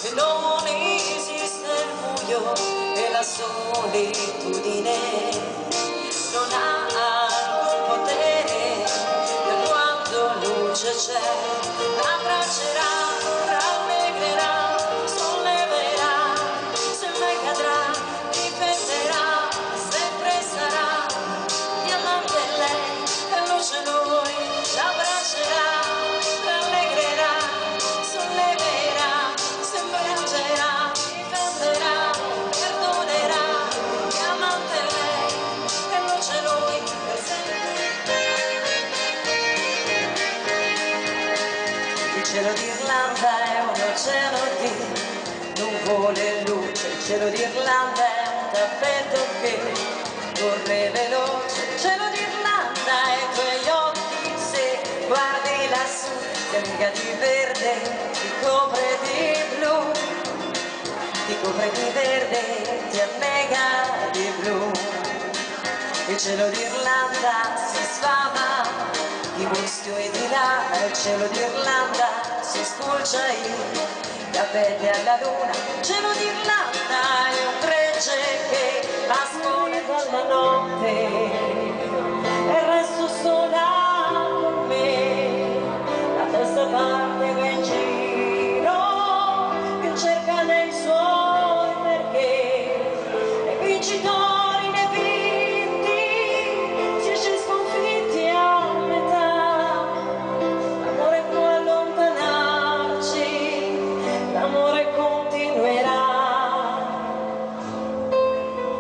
e non esiste il buio e la solitudine non ha alcun potere e quando luce c'è abbraccerà, rallegrerà, solleverà, se mai cadrà difenderà, sempre sarà diamante lei e luce lui, l'abbraccerà, rallegrerà, solleverà, sempre piangerà, difenderà, perdonerà, diamante lei e luce lui per sempre. Il cielo d'Irlanda è un oceano di nuvole e luce, il cielo d'Irlanda è un tappeto che corre veloce, il cielo d'Irlanda è i tuoi occhi, se guardi lassù ti annega di verde, ti copre di blu, ti copre di verde, ti annega di blu. Il cielo d'Irlanda si sfama di muschio e di là, il cielo d'Irlanda si spulcia in capelli alla luna, il cielo d'Irlanda è un gregge che ascone dalla notte e resto sola con me, la testa parte in giro che cerca nei suoi perché e vincitori ne vinti si esce sconfitti a metà. L'amore può allontanarci, l'amore continuerà.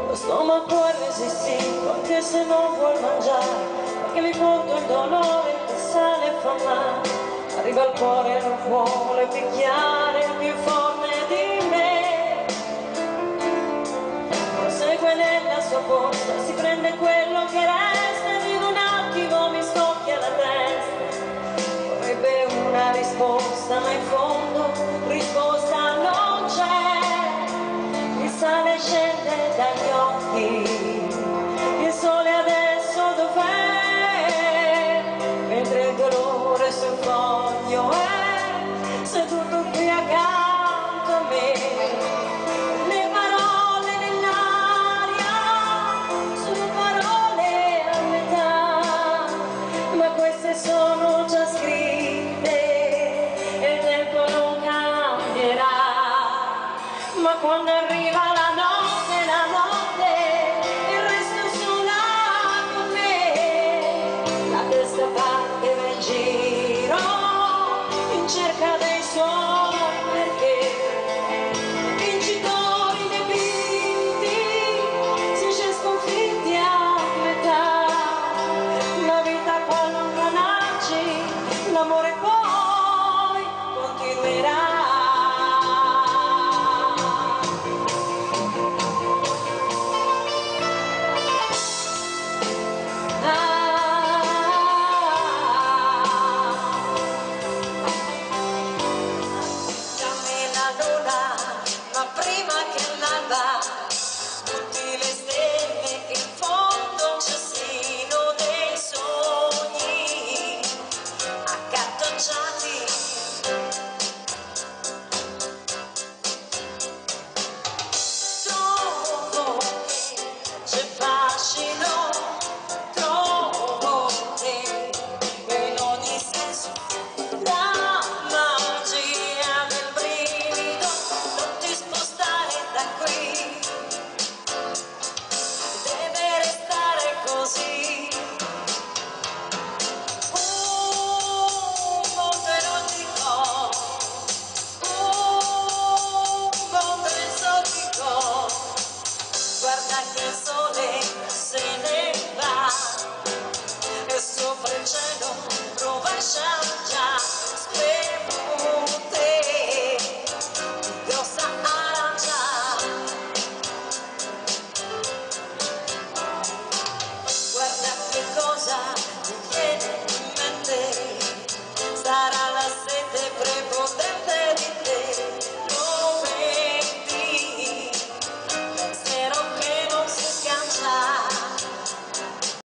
Lo stomaco è resistito anche se non vuol mangiare, perché mi porto il dolore che sale e fa male. Arriva al cuore e non vuole picchiare, è più forte di me. Prosegue nella sua corsa, si prende quello che resta e in un attimo mi scoppia la testa. Vorrebbe una risposta, ma in fondo risposta non c'è. Il sale scende dagli occhi, il sole adesso dov'è? Mentre il dolore sul foglio è seduto qui accanto a me. Le parole nell'aria sono parole a metà, ma queste sono già scritte e il tempo non cambierà. Ma quando arriva la notte